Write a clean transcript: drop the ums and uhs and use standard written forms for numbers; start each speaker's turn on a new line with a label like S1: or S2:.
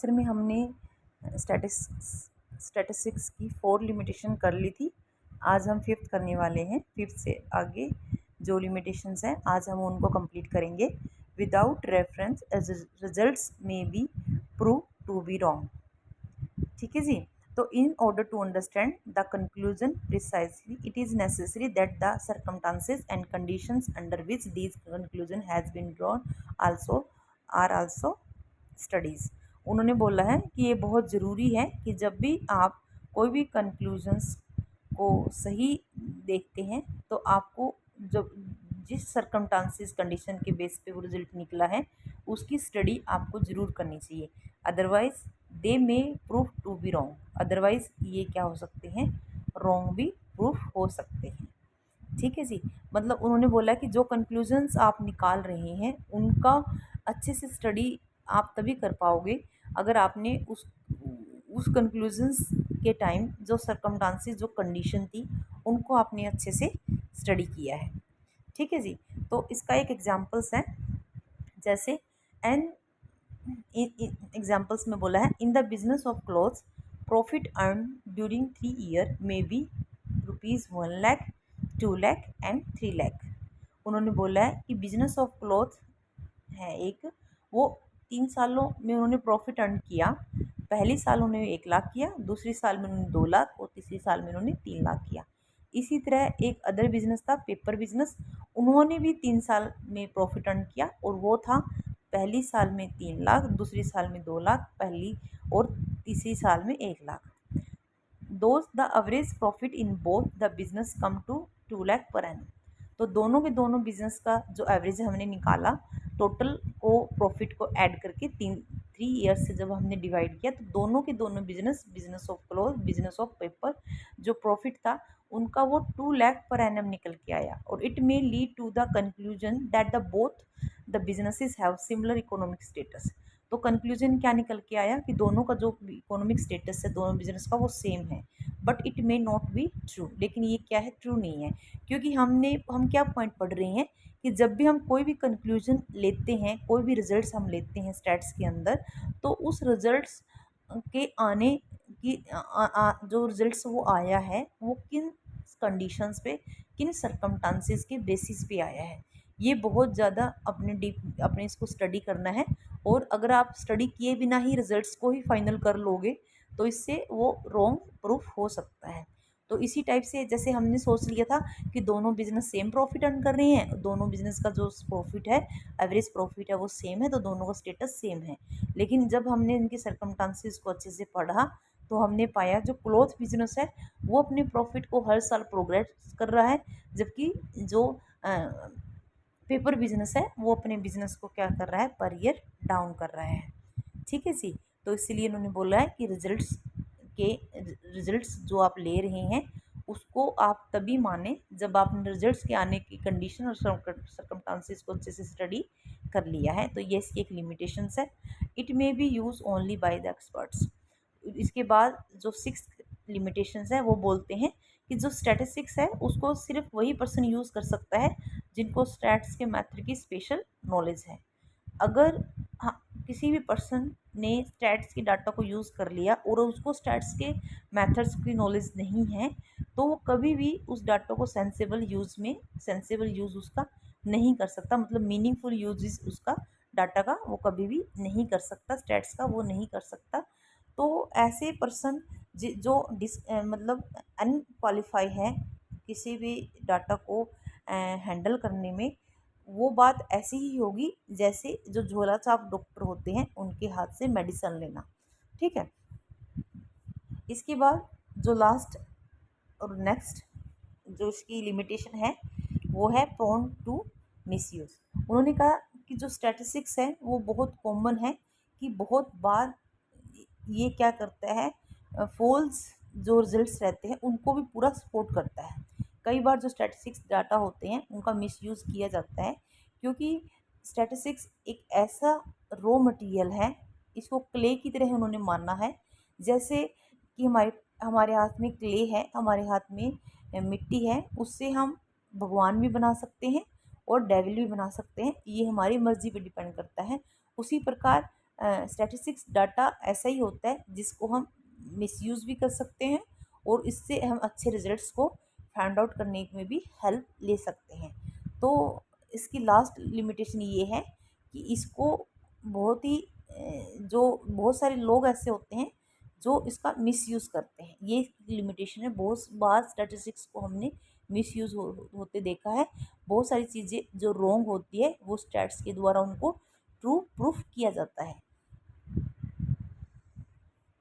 S1: Lecture में हमने statistics की 4 लिमिटेशन कर ली थी। आज हम 5th करने वाले हैं। 5th से आगे जो लिमिटेशंस हैं आज हम उनको कंप्लीट करेंगे। विदाउट रेफरेंस रिजल्ट्स में be prove to be wrong. ठीक है जी। तो in order to understand the conclusion precisely it is necessary that the circumstances and conditions under which these conclusion has been drawn also studies. उन्होंने बोला है कि ये बहुत ज़रूरी है कि जब भी आप कोई भी कंक्लूजन्स को सही देखते हैं तो आपको जब जिस सर्कमस्टांसेस कंडीशन के बेस पे वो रिजल्ट निकला है उसकी स्टडी आपको ज़रूर करनी चाहिए। Otherwise they may prove to be wrong. Otherwise ये क्या हो सकते हैं, रॉन्ग भी प्रूफ हो सकते हैं। ठीक है जी। मतलब उन्होंने बोला कि जो कंक्लूजन्स आप निकाल रहे हैं उनका अच्छे से स्टडी आप तभी कर पाओगे अगर आपने उस कंक्लूजन्स के टाइम जो सर्कमस्टांसेस जो कंडीशन थी उनको आपने अच्छे से स्टडी किया है। ठीक है जी। तो इसका एक एग्जांपल्स है, जैसे एन एग्जाम्पल्स में बोला है in the business of clothes profit earn during 3 year में बी ₹1 लाख 2 लाख एंड 3 लाख। उन्होंने बोला है कि बिजनेस ऑफ क्लॉथ है एक, वो 3 सालों में उन्होंने प्रॉफिट अर्न किया। पहले साल उन्होंने 1 लाख किया, दूसरी साल में उन्होंने 2 लाख और तीसरी साल में उन्होंने 3 लाख किया। इसी तरह एक अदर बिजनेस था पेपर बिजनेस, उन्होंने भी 3 साल में प्रॉफिट अर्न किया और वो था पहली साल में 3 लाख, दूसरी साल में 2 लाख, पहली और तीसरी साल में 1 lakh. Those the average profit in both the business come to 2 lakh per annum. तो दोनों के दोनों बिजनेस का जो एवरेज हमने निकाला टोटल को प्रॉफिट को ऐड करके 3 ईयर्स से जब हमने डिवाइड किया तो दोनों के दोनों business of cloth, business of paper जो प्रॉफिट था उनका वो 2 लाख पर एनम निकल के आया। और it may lead to the conclusion that the both the businesses have similar economic status. तो कंक्लूजन क्या निकल के आया कि दोनों का जो इकोनॉमिक स्टेटस है दोनों बिजनेस का वो सेम है। But it may not be true, लेकिन ये क्या है, ट्रू नहीं है। क्योंकि हम क्या पॉइंट पढ़ रहे हैं कि जब भी हम कोई भी कंक्लूजन लेते हैं, कोई भी रिजल्ट्स हम लेते हैं स्टैट्स के अंदर, तो उस रिजल्ट्स के आने की जो रिजल्ट्स वो आया है वो किन कंडीशंस पे, किन सर्कमस्टांसेस के बेसिस पे आया है, ये बहुत ज़्यादा अपने इसको स्टडी करना है। और अगर आप स्टडी किए बिना ही रिजल्ट्स को ही फाइनल कर लोगे तो इससे वो रॉन्ग प्रूफ हो सकता है। तो इसी टाइप से जैसे हमने सोच लिया था कि दोनों बिजनेस सेम प्रॉफिट अर्न कर रहे हैं, दोनों बिजनेस का जो प्रॉफिट है, एवरेज प्रॉफिट है वो सेम है, तो दोनों का स्टेटस सेम है। लेकिन जब हमने इनके सर्कमस्टांसेस को अच्छे से पढ़ा तो हमने पाया जो क्लॉथ बिजनेस है वो अपने प्रॉफिट को हर साल प्रोग्रेस कर रहा है, जबकि जो पेपर बिजनेस है वो अपने बिजनेस को क्या कर रहा है, पर ईयर डाउन कर रहा है। ठीक है जी। तो इसीलिए उन्होंने बोला है कि रिजल्ट्स जो आप ले रहे हैं उसको आप तभी माने जब आपने रिजल्ट्स के आने की कंडीशन और सर्कमस्टांसेस को अच्छे से स्टडी कर लिया है। तो ये इसकी एक लिमिटेशंस है। It may be use only by the experts. इसके बाद जो 6 लिमिटेशंस है वो बोलते हैं कि जो स्टैटिस्टिक्स है उसको सिर्फ वही पर्सन यूज़ कर सकता है जिनको स्टैट्स के मैथड की स्पेशल नॉलेज है। अगर हाँ, किसी भी पर्सन ने स्टैट्स की डाटा को यूज़ कर लिया और उसको स्टैट्स के मेथड्स की नॉलेज नहीं है तो वो कभी भी उस डाटा को सेंसेबल यूज़ उसका नहीं कर सकता। मतलब मीनिंगफुल यूज उसका डाटा का वो कभी भी नहीं कर सकता, स्टैट्स का वो नहीं कर सकता। तो ऐसे पर्सन जो मतलब अनक्वालिफाई है किसी भी डाटा को हैंडल करने में, वो बात ऐसी ही होगी जैसे जो झोला छाप डॉक्टर होते हैं उनके हाथ से मेडिसिन लेना। ठीक है। इसके बाद जो लास्ट और नेक्स्ट जो इसकी लिमिटेशन है वो है प्रोन टू मिसयूज। उन्होंने कहा कि जो स्टैटिस्टिक्स है वो बहुत कॉमन है कि बहुत बार ये क्या करता है, फॉल्स जो रिजल्ट्स रहते हैं उनको भी पूरा सपोर्ट करता है। कई बार जो स्टैटिस्टिक्स डाटा होते हैं उनका मिसयूज़ किया जाता है क्योंकि स्टैटिस्टिक्स एक ऐसा रॉ मटेरियल है, इसको क्ले की तरह उन्होंने माना है। जैसे कि हमारे हाथ में क्ले है, हमारे हाथ में मिट्टी है, उससे हम भगवान भी बना सकते हैं और डेविल भी बना सकते हैं, ये हमारी मर्जी पे डिपेंड करता है। उसी प्रकार स्टैटिस्टिक्स डाटा ऐसा ही होता है जिसको हम मिसयूज़ भी कर सकते हैं और इससे हम अच्छे रिजल्ट्स को फाइंड आउट करने में भी हेल्प ले सकते हैं। तो इसकी लास्ट लिमिटेशन ये है कि इसको बहुत ही जो बहुत सारे लोग ऐसे होते हैं जो इसका मिसयूज़ करते हैं। ये लिमिटेशन है, बहुत बार स्टैटिस्टिक्स को हमने मिसयूज़ होते देखा है। बहुत सारी चीज़ें जो रॉन्ग होती है वो स्टैट्स के द्वारा उनको ट्रू प्रूफ किया जाता है।